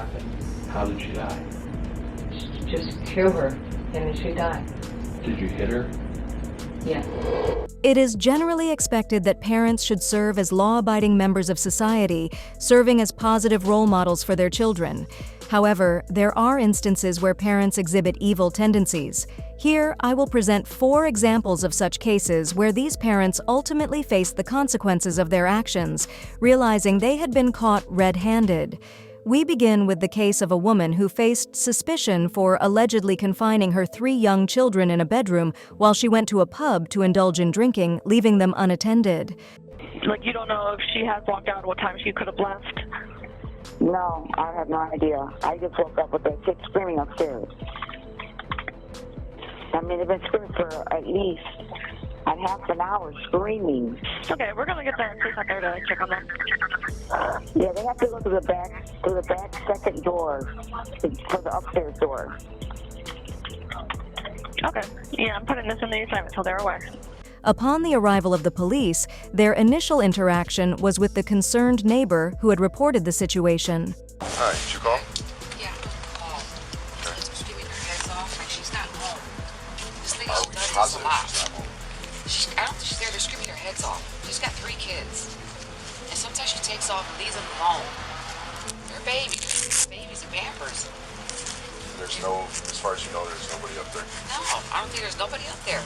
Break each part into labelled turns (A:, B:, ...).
A: happened? How did she die?
B: Just kill her, and then she died.
A: Did you hit her?
B: Yeah.
C: It is generally expected that parents should serve as law-abiding members of society, serving as positive role models for their children. However, there are instances where parents exhibit evil tendencies. Here, I will present 4 examples of such cases where these parents ultimately faced the consequences of their actions, realizing they had been caught red-handed. We begin with the case of a woman who faced suspicion for allegedly confining her 3 young children in a bedroom while she went to a pub to indulge in drinking, leaving them unattended.
D: Like, you don't know if she had walked out, what time she could have left?
E: No, I have no idea. I just woke up with the kids screaming upstairs. I mean, they've been screaming for at least a half an hour screaming.
D: Okay, we're going to get the police out there to check on them.
E: Yeah, they have to go to the back second door for the upstairs door.
D: Okay, yeah, I'm putting this in the assignment so they're aware.
C: Upon the arrival of the police, their initial interaction was with the concerned neighbor who had reported the situation.
F: Hi, did you call?
G: Yeah, call. Kids are screaming their heads off, like she's not home. This lady,
F: Are we positive she's not home?
G: I don't think she's there. They're screaming their heads off. She's got 3 kids. And sometimes she takes off and leaves them alone. They're babies. Babies and pampers.
F: There's no, as far as you know, there's nobody up there?
G: No, I don't think there's nobody up there.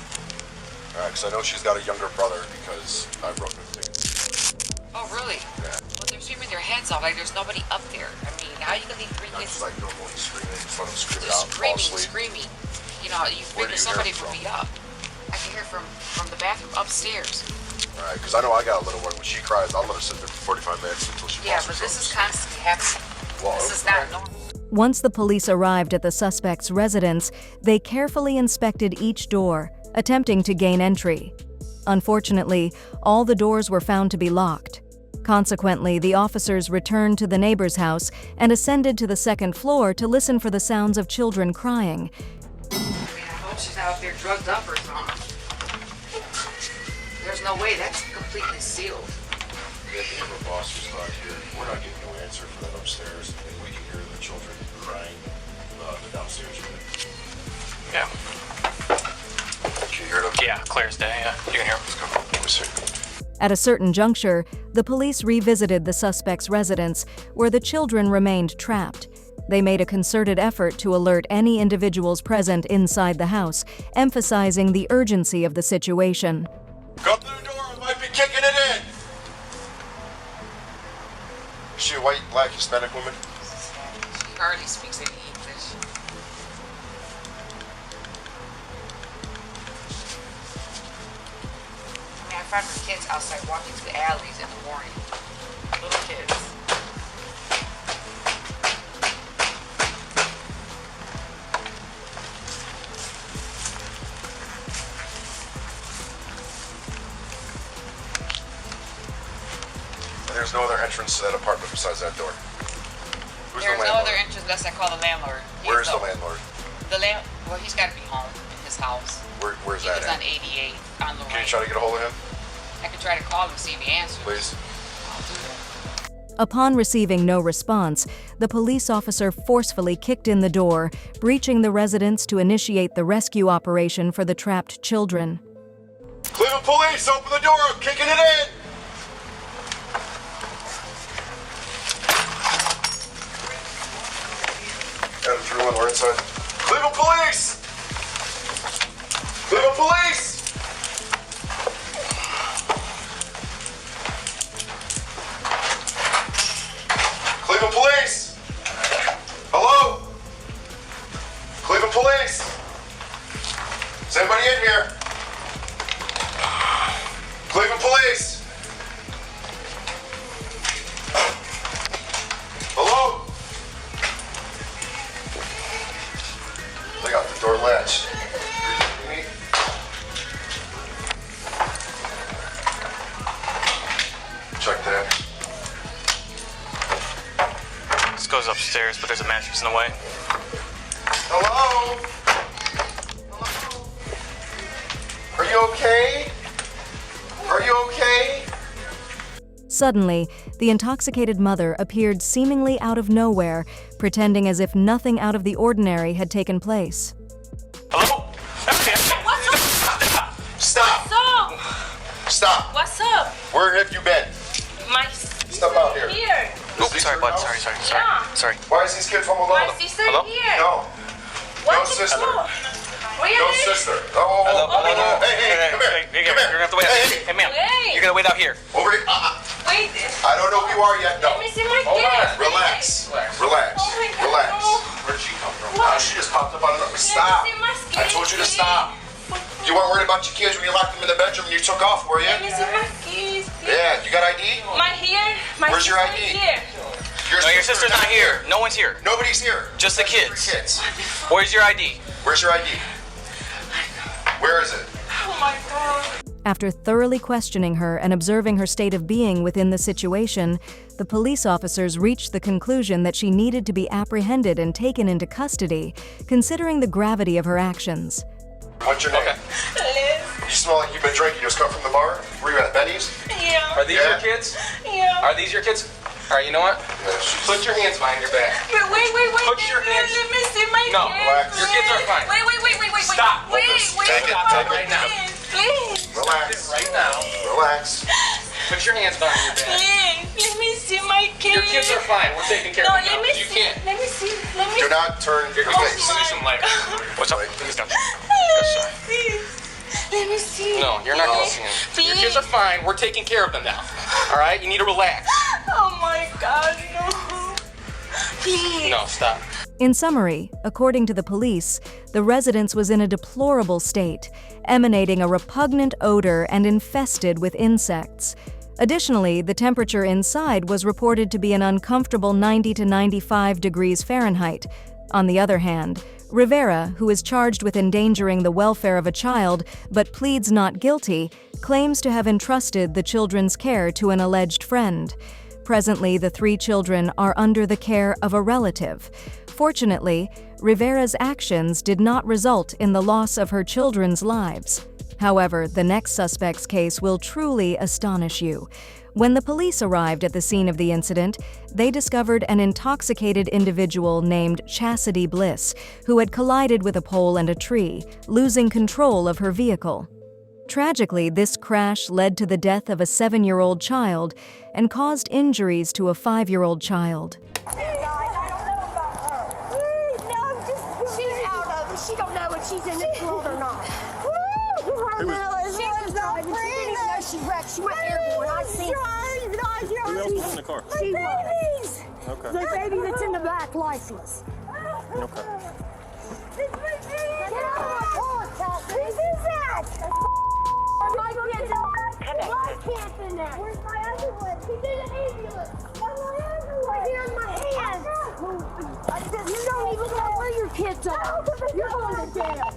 F: All right, because I know she's got a younger brother because I wrote the ticket.
G: Oh, really?
F: Yeah.
G: Well, they're screaming their heads off, like there's nobody up there. I mean, how are you going to leave 3
F: Not
G: kids?
F: just like normally screaming, just let them scream it
G: Just
F: out and fall
G: screaming,
F: asleep.
G: screaming. You know, you
F: Where
G: figure
F: do you hear
G: somebody
F: it
G: would
F: from?
G: be up. I can hear from the bathroom upstairs.
F: All right, because I know I got a little one. When she cries, I'll let her sit there for 45 minutes until she
G: Yeah,
F: falls
G: but this is
F: asleep.
G: constantly happening.
F: Well,
G: This is not normal.
C: Once the police arrived at the suspect's residence, they carefully inspected each door, attempting to gain entry. Unfortunately, all the doors were found to be locked. Consequently, the officers returned to the neighbor's house and ascended to the second floor to listen for the sounds of children crying.
G: I mean, I hope she's not up there drugged up or something. There's no way that's completely sealed.
F: We had the neighbor boss who's not here. We're not getting no answer for that upstairs, and we can hear the children crying the downstairs unit.
H: Yeah.
F: Can you hear them?
H: Yeah, clear as day, yeah. You can hear them.
F: Let's go. Let me see.
C: At a certain juncture, the police revisited the suspect's residence, where the children remained trapped. They made a concerted effort to alert any individuals present inside the house, emphasizing the urgency of the situation.
F: Come through the door, I might be kicking it in. Is she a white, black, Hispanic woman?
G: She hardly speaks any English. I mean, I find her kids outside walking through the alleys in the morning. Little kids.
F: And there's no other entrance to that apartment besides that door. Who's
G: There's
F: the
G: no
F: landlord?
G: other entrance unless I call the landlord.
F: Where's the landlord?
G: Well, he's got to be home in his house.
F: Where's
G: He
F: that
G: lives on
F: at?
G: 88 on the
F: Can
G: right.
F: you try to get a hold of him,
G: I could try to call him and see if he answers.
F: please?
G: I'll do that.
C: Upon receiving no response, the police officer forcefully kicked in the door, breaching the residence to initiate the rescue operation for the trapped children.
F: Cleveland police, open the door, I'm kicking it in! Adam, 3-1, we're inside. Cleveland police! Cleveland police! Cleveland police! Hello? Cleveland police! Is anybody in here? Cleveland police! Hello? They got the door latch. Check that.
H: This goes upstairs, but there's a mattress in the way.
F: Hello? Hello? Are you okay? Are you okay?
C: Suddenly, the intoxicated mother appeared seemingly out of nowhere, pretending as if nothing out of the ordinary had taken place.
H: Hello?
F: Stop!
I: What's up?
F: Stop!
I: What's up?
F: Where have you been?
I: My
F: Step out here.
I: here.
H: Oh, sorry, bud. Sorry.
I: Yeah.
H: Sorry.
F: Why is these kids home alone?
I: My sister
H: Hello?
I: here.
F: No.
I: What
F: No
I: is
F: sister.
I: wrong? Really?
F: No sister. Oh,
H: Hello?
F: hey, come here.
H: Hey,
F: Come here.
H: you're gonna have to wait out.
F: Hey,
H: Hey, ma'am.
I: Hey.
H: You're gonna wait out here.
F: over here.
I: Wait.
F: I don't know who you are yet. No.
I: Let me see my
F: Hold on.
I: kids.
F: Relax. Relax.
I: Oh my God,
F: Relax.
I: no.
F: Where'd she come from?
I: What?
F: She just popped up out of nowhere. Stop.
I: see my
F: I told you to stop. You weren't worried about your kids when you locked them in the bedroom and you took off, were you?
I: Let me see my kids.
F: Yeah. You got ID?
I: My here. My
F: Where's your
I: sister
F: ID?
I: Here.
H: No, your sister's not here. No one's here.
F: Nobody's here.
H: Just the kids.
F: Three kids.
H: Where's your ID?
F: Where's your ID? Where is it?
I: Oh my God.
C: After thoroughly questioning her and observing her state of being within the situation, the police officers reached the conclusion that she needed to be apprehended and taken into custody, considering the gravity of her actions.
F: What's your name?
I: Liz.
F: You smell like you've been drinking. You just come from the bar? Where you at, Benny's?
I: Yeah.
J: Are these
F: Yeah.
J: your kids?
I: Yeah.
J: Are these your kids? All right, you know what? Put your hands behind your back.
I: But wait.
J: Put your hands-
I: Let me see my
J: No,
I: kids.
F: relax.
J: Your kids are fine.
I: Wait.
J: Stop.
I: Wait.
F: Take it right
J: now.
I: Please.
F: Relax.
J: Right now.
F: Relax.
J: Put your hands behind your back.
I: Please. Let me see my kids.
J: Your kids are fine. We're taking care
I: No,
J: of them
I: let
J: now.
I: me
J: You
I: see.
J: can't.
I: Let me see. Let me
F: Do not turn your
J: Oh
F: face.
J: See some light.
H: What's up?
J: Please don't.
I: Please. Let me see.
J: No, you're not gonna see them. Your kids are fine. We're taking care of them now. All right? You need to relax.
I: Oh my God, no. Please.
J: No, stop.
C: In summary, according to the police, the residence was in a deplorable state, emanating a repugnant odor and infested with insects. Additionally, the temperature inside was reported to be an uncomfortable 90 to 95 degrees Fahrenheit. On the other hand, Rivera, who is charged with endangering the welfare of a child but pleads not guilty, claims to have entrusted the children's care to an alleged friend. Presently, the 3 children are under the care of a relative. Fortunately, Rivera's actions did not result in the loss of her children's lives. However, the next suspect's case will truly astonish you. When the police arrived at the scene of the incident, they discovered an intoxicated individual named Chastity Bliss, who had collided with a pole and a tree, losing control of her vehicle. Tragically, this crash led to the death of a 7-year-old child and caused injuries to a 5-year-old child.
K: She's out of it. She don't know if she's in this world or not. She was driving. She didn't even know she wrecked. She went airborne. I see.
J: Who else was in the car?
K: She was.
J: Okay.
K: The baby that's in the back, lifeless.
J: Okay.
K: Get out of my car, Chelsea. Who is that? My kid's in there. Where's my other one? He's in the ambulance. Right here in my hand. You don't even know where your kids are. You're going to jail.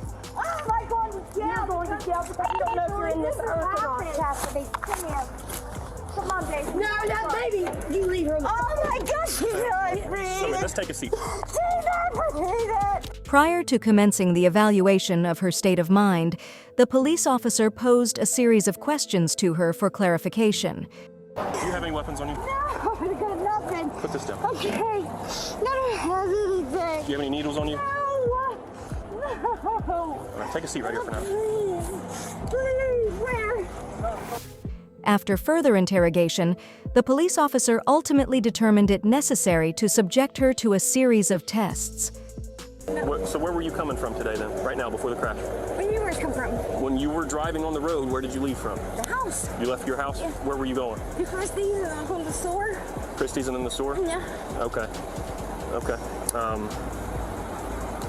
K: You're going to jail because you don't know if you're in this earth or not, Chastity. Come here. Come on, baby. No, that baby. You leave her. Oh my gosh, you know
J: Let's take a seat.
C: Prior to commencing the evaluation of her state of mind, the police officer posed a series of questions to her for clarification.
J: Do you have any weapons on you?
K: No, I got nothing.
J: Put this down.
K: Okay. I don't have anything.
J: Do you have any needles on you?
K: No.
J: All right, take a seat right here for now.
K: Please, where?
C: After further interrogation, the police officer ultimately determined it necessary to subject her to a series of tests.
J: So where were you coming from today then, right now, before the crash?
K: Where you where come from?
J: When you were driving on the road, where did you leave from?
K: The house.
J: You left your house?
K: Yeah.
J: Where were you going?
K: The Christie's and I'm going to the store.
J: Christie's and in the store?
K: Yeah.
J: Okay.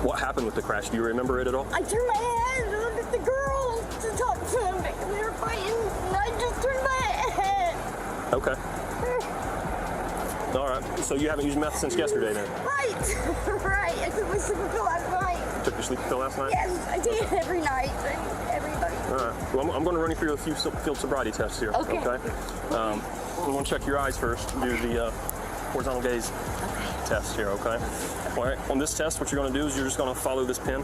J: What happened with the crash? Do you remember it at all?
K: I turned my head and looked at the girl to talk to them because they were fighting and I just turned my head.
J: Okay. All right. So you haven't used meth since yesterday then?
K: Right. I took my sleeping pill last night.
J: Took your sleeping pill last night?
K: Yes, I take it every night. Everybody.
J: All right. Well, I'm going to run you through a few field sobriety tests here.
K: Okay.
J: I'm going to check your eyes first. Do the horizontal gaze test here. Okay. All right. On this test, what you're going to do is you're just going to follow this pin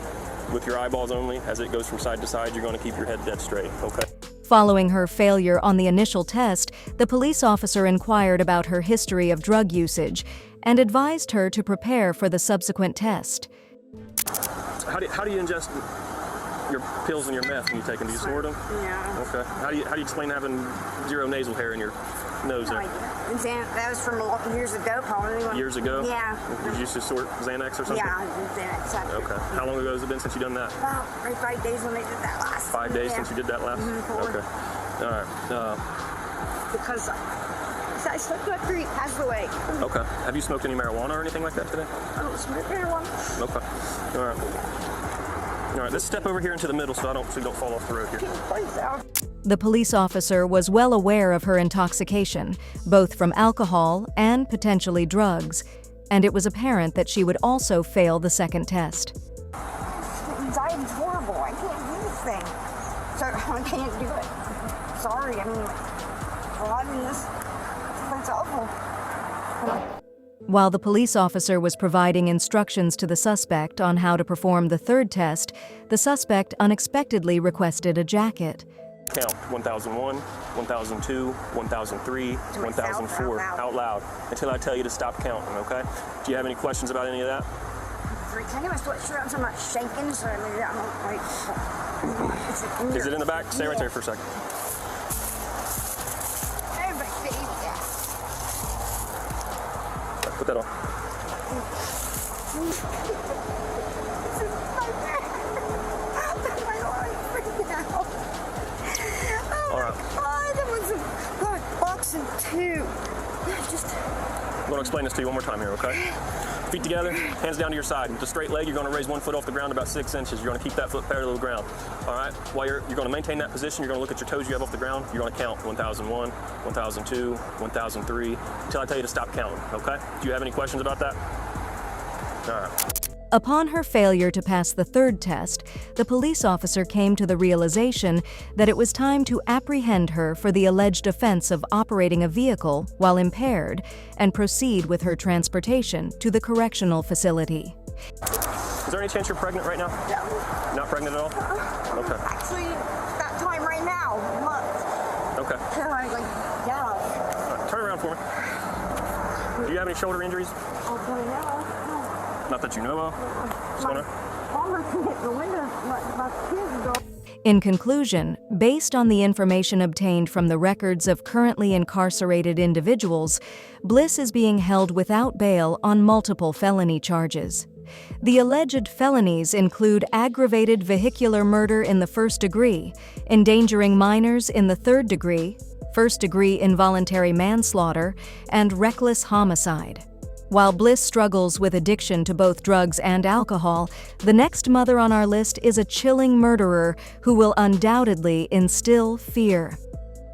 J: with your eyeballs only. As it goes from side to side, you're going to keep your head dead straight. Okay.
C: Following her failure on the initial test, the police officer inquired about her history of drug usage and advised her to prepare for the subsequent test.
J: How do you ingest your pills and your meth when you take them? Do you snort them?
L: Yeah.
J: Okay. How do you explain having zero nasal hair in your nose there?
L: That was from years ago, probably.
J: Years ago?
L: Yeah.
J: Did you used to snort Xanax or something?
L: Yeah, Xanax.
J: Okay. How long ago has it been since you done that?
L: About 5 days when they did that last.
J: 5 days since you did that last? Okay. All right.
L: Because I slept after he passed away.
J: Okay. Have you smoked any marijuana or anything like that today?
L: I don't smoke marijuana.
J: Okay. All right. All right. Let's step over here into the middle so you don't fall off the road here.
C: The police officer was well aware of her intoxication, both from alcohol and potentially drugs, and it was apparent that she would also fail the second test.
L: Anxiety's horrible. I can't do this thing. So I can't do it. Sorry. I mean, driving this, it's awful.
C: While the police officer was providing instructions to the suspect on how to perform the third test, the suspect unexpectedly requested a jacket.
J: Count 1001, 1002, 1003, 1004 out loud until I tell you to stop counting, okay? Do you have any questions about any of that?
L: Can I get my sweatshirt on so I'm not shaking? So I mean, I'm like,
J: Is it in the back? Stay right there for a second. Put that on. All right.
L: Oh, that was a box and two.
J: I'm going to explain this to you one more time here, okay? Feet together, hands down to your side. With a straight leg, you're going to raise 1 foot off the ground about 6 inches. You're going to keep that foot parallel to the ground. All right? While you're going to maintain that position, you're going to look at your toes you have off the ground. You're going to count 1001, 1002, 1003, until I tell you to stop counting, okay? Do you have any questions about that? All right.
C: Upon her failure to pass the third test, the police officer came to the realization that it was time to apprehend her for the alleged offense of operating a vehicle while impaired and proceed with her transportation to the correctional facility.
J: Is there any chance you're pregnant right now?
L: No.
J: Not pregnant at all? Okay.
L: Actually, that time right now, month.
J: Okay.
L: Yeah.
J: All right, turn around for me. Do you have any shoulder injuries? Not that you know of?
C: In conclusion, based on the information obtained from the records of currently incarcerated individuals, Bliss is being held without bail on multiple felony charges. The alleged felonies include aggravated vehicular murder in the first degree, endangering minors in the third degree, first-degree involuntary manslaughter, and reckless homicide. While Bliss struggles with addiction to both drugs and alcohol, the next mother on our list is a chilling murderer who will undoubtedly instill fear.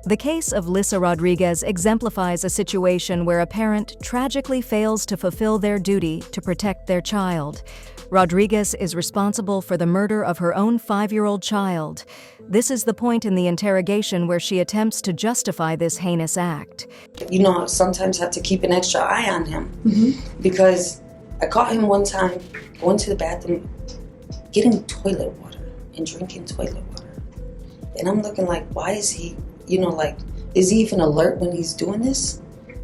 C: The case of Lissa Rodriguez exemplifies a situation where a parent tragically fails to fulfill their duty to protect their child. Rodriguez is responsible for the murder of her own 5-year-old child. This is the point in the interrogation where she attempts to justify this heinous act.
M: You know, sometimes I have to keep an extra eye on him because I caught him one time going to the bathroom, getting toilet water and drinking toilet water. And I'm looking like, why is he, you know, like, is he even alert when he's doing this?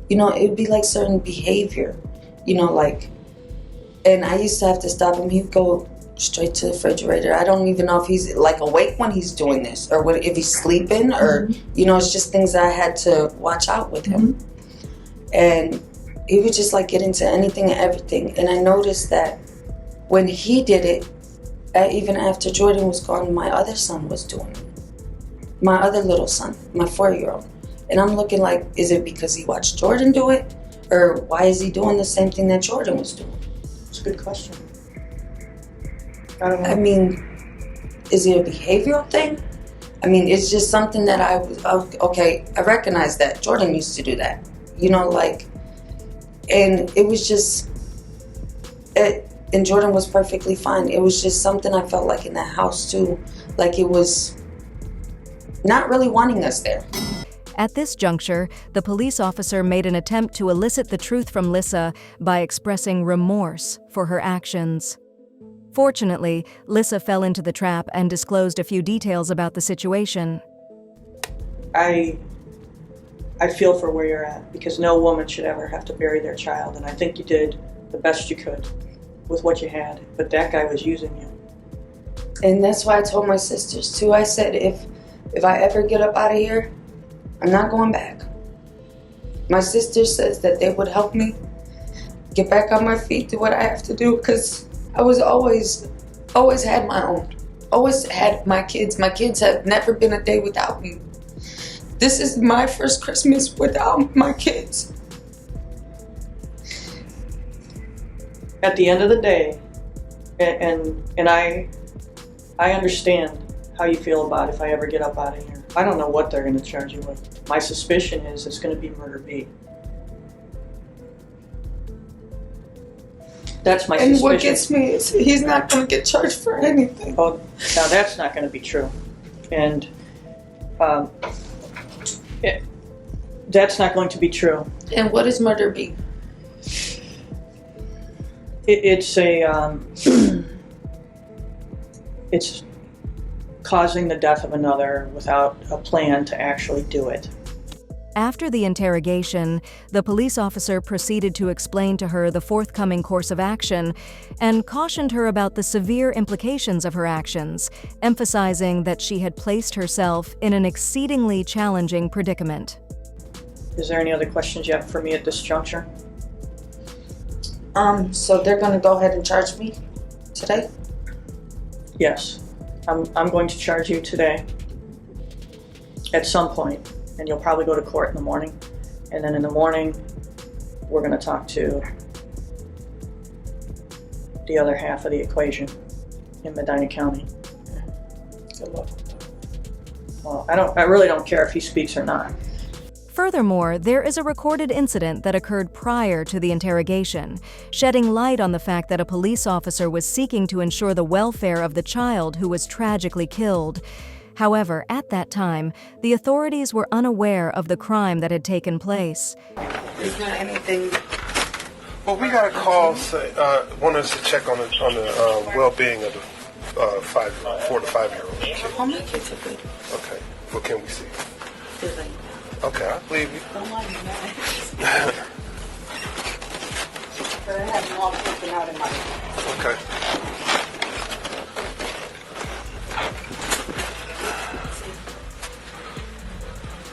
M: You know, it would be like certain behavior, you know, like, and I used to have to stop him. He'd go straight to the refrigerator. I don't even know if he's like awake when he's doing this or if he's sleeping or, you know, it's just things that I had to watch out with him. And he would just like get into anything and everything. And I noticed that when he did it, even after Jordan was gone, my other son was doing it. My other little son, my 4-year-old. And I'm looking like, is it because he watched Jordan do it? Or why is he doing the same thing that Jordan was doing?
N: It's a good question. I don't know.
M: I mean, is it a behavioral thing? I mean, it's just something that okay, I recognize that. Jordan used to do that. You know, like, and it was just, and Jordan was perfectly fine. It was just something I felt like in that house too. Like it was not really wanting us there.
C: At this juncture, the police officer made an attempt to elicit the truth from Lissa by expressing remorse for her actions. Fortunately, Lissa fell into the trap and disclosed a few details about the situation.
O: I feel for where you're at, because no woman should ever have to bury their child, and I think you did the best you could with what you had, but that guy was using you.
M: And that's why I told my sisters too. I said, if I ever get up out of here, I'm not going back. My sister says that they would help me get back on my feet, do what I have to do, because I was always had my own. Always had my kids. My kids have never been a day without me. This is my first Christmas without my kids.
O: At the end of the day, and I understand how you feel about if I ever get up out of here. I don't know what they're going to charge you with. My suspicion is it's going to be murder B. That's my suspicion.
M: And what gets me is he's not going to get charged for anything.
O: Oh, now that's not going to be true. And that's not going to be true.
M: And what is murder B?
O: It's it's causing the death of another without a plan to actually do it.
C: After the interrogation, the police officer proceeded to explain to her the forthcoming course of action and cautioned her about the severe implications of her actions, emphasizing that she had placed herself in an exceedingly challenging predicament.
O: Is there any other questions you have for me at this juncture?
M: So they're going to go ahead and charge me today?
O: Yes. I'm going to charge you today at some point, and you'll probably go to court in the morning. And then in the morning, we're going to talk to the other half of the equation in Medina County.
M: Good luck.
O: Well, I really don't care if he speaks or not.
C: Furthermore, there is a recorded incident that occurred prior to the interrogation, shedding light on the fact that a police officer was seeking to ensure the welfare of the child who was tragically killed. However, at that time, the authorities were unaware of the crime that had taken place.
M: There's not anything.
F: Well, we got a call want us to check on the well-being of the 4 to 5 year old kid.
M: How many kids are good?
F: Okay. What can we see?
M: There's like.
F: Okay, I believe you.
L: Don't mind me, man. But I have them all taken out of my.
F: Okay.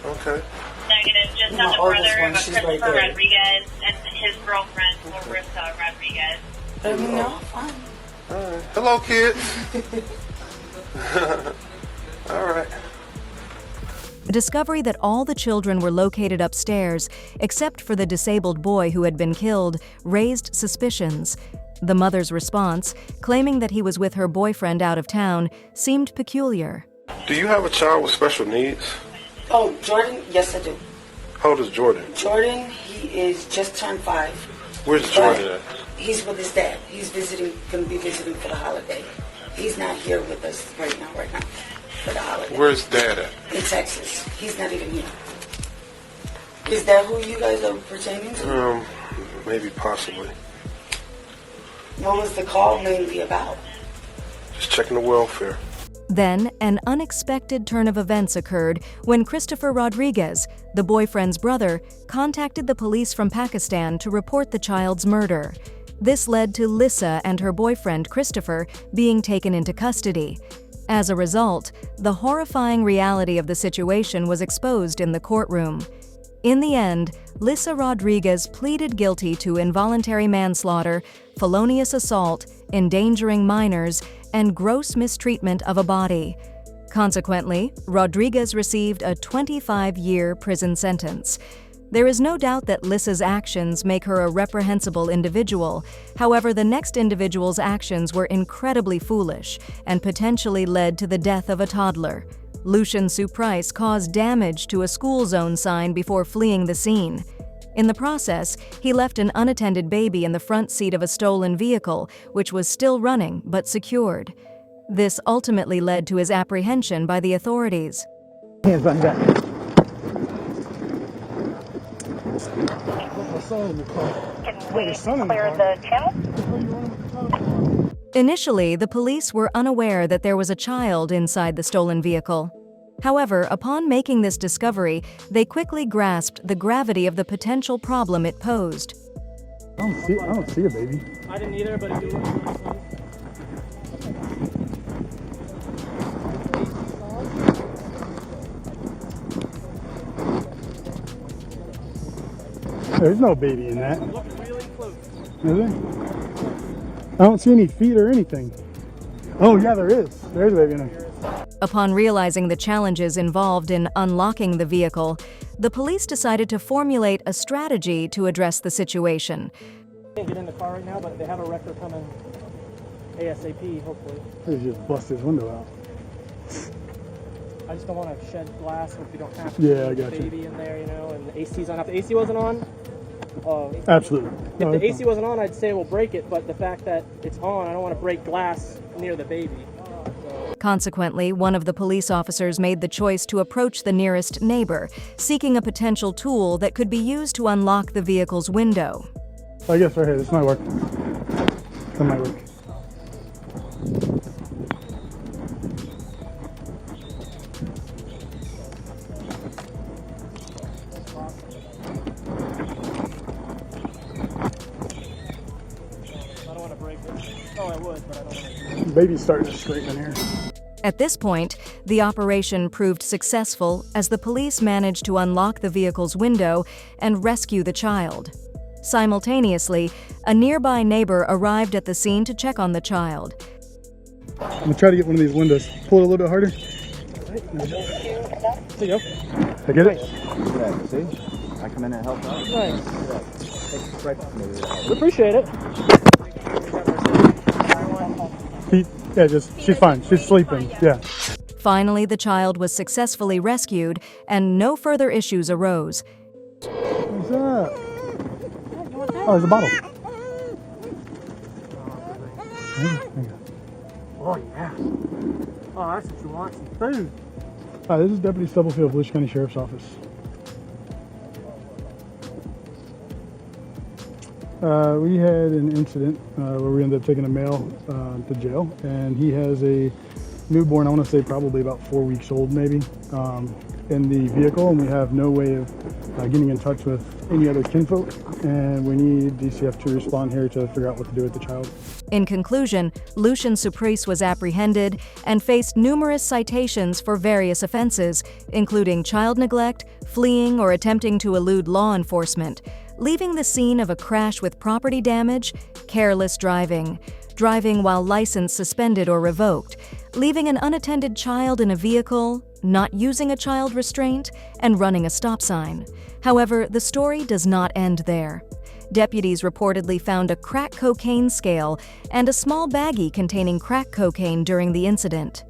F: Okay.
D: Negative, just on the brother of Christopher Rodriguez and his girlfriend, Larissa Rodriguez.
M: No, fine.
F: All right. Hello, kids. All right.
C: The discovery that all the children were located upstairs, except for the disabled boy who had been killed, raised suspicions. The mother's response, claiming that he was with her boyfriend out of town, seemed peculiar.
F: Do you have a child with special needs?
M: Oh, Jordan? Yes, I do.
F: How old is Jordan?
M: Jordan, he is just turned 5.
F: Where's Jordan at?
M: He's with his dad. He's going to be visiting for the holiday. He's not here with us right now, for the holiday.
F: Where's Dad at?
M: In Texas. He's not even here. Is that who you guys are pertaining to?
F: Maybe, possibly.
M: What was the call mainly about?
F: Just checking the welfare.
C: Then, an unexpected turn of events occurred when Christopher Rodriguez, the boyfriend's brother, contacted the police from Pakistan to report the child's murder. This led to Lissa and her boyfriend, Christopher, being taken into custody. As a result, the horrifying reality of the situation was exposed in the courtroom. In the end, Lissa Rodriguez pleaded guilty to involuntary manslaughter, felonious assault, endangering minors, and gross mistreatment of a body. Consequently, Rodriguez received a 25-year prison sentence. There is no doubt that Lissa's actions make her a reprehensible individual. However, the next individual's actions were incredibly foolish and potentially led to the death of a toddler. Lucian Sue Price caused damage to a school zone sign before fleeing the scene. In the process, he left an unattended baby in the front seat of a stolen vehicle, which was still running but secured. This ultimately led to his apprehension by the authorities.
P: Hands behind your back.
D: Can we clear the channel?
C: Initially, the police were unaware that there was a child inside the stolen vehicle. However, upon making this discovery, they quickly grasped the gravity of the potential problem it posed.
P: I don't see a baby.
J: I didn't either, but if you look.
P: There's no baby in that.
J: Look really close.
P: Is there? I don't see any feet or anything. Oh yeah, there is. There's a baby in there.
C: Upon realizing the challenges involved in unlocking the vehicle, the police decided to formulate a strategy to address the situation.
J: Can't get in the car right now, but they have a wrecker coming ASAP, hopefully.
P: They just bust his window out.
J: I just don't want to shed glass if you don't have to.
P: Yeah, I got you.
J: Baby in there, you know, and the AC's on. If the AC wasn't on,
P: Absolutely.
J: if the AC wasn't on, I'd say we'll break it, but the fact that it's on, I don't want to break glass near the baby.
C: Consequently, one of the police officers made the choice to approach the nearest neighbor, seeking a potential tool that could be used to unlock the vehicle's window.
P: I guess right here, this might work. That might work.
J: I don't want to break it. Oh, I would, but I don't want to.
P: Baby's starting to scrape in here.
C: At this point, the operation proved successful as the police managed to unlock the vehicle's window and rescue the child. Simultaneously, a nearby neighbor arrived at the scene to check on the child.
P: I'm gonna try to get one of these windows. Pull it a little bit harder.
J: There you go.
P: I get it?
Q: Yeah, see? I come in and help out.
J: Nice. We appreciate it.
P: She's fine. She's sleeping. Yeah.
C: Finally, the child was successfully rescued and no further issues arose.
P: What's that? Oh, there's a bottle.
J: Oh, yeah. Oh, that's what you want, some food.
P: Hi, this is Deputy Stubblefield, Volusia County Sheriff's Office. We had an incident where we ended up taking a male to jail, and he has a newborn, I want to say probably about 4 weeks old maybe, in the vehicle, and we have no way of getting in touch with any other kinfolk, and we need DCF to respond here to figure out what to do with the child.
C: In conclusion, Lucian Suprise was apprehended and faced numerous citations for various offenses, including child neglect, fleeing or attempting to elude law enforcement, leaving the scene of a crash with property damage, careless driving, driving while license suspended or revoked, leaving an unattended child in a vehicle, not using a child restraint, and running a stop sign. However, the story does not end there. Deputies reportedly found a crack cocaine scale and a small baggie containing crack cocaine during the incident.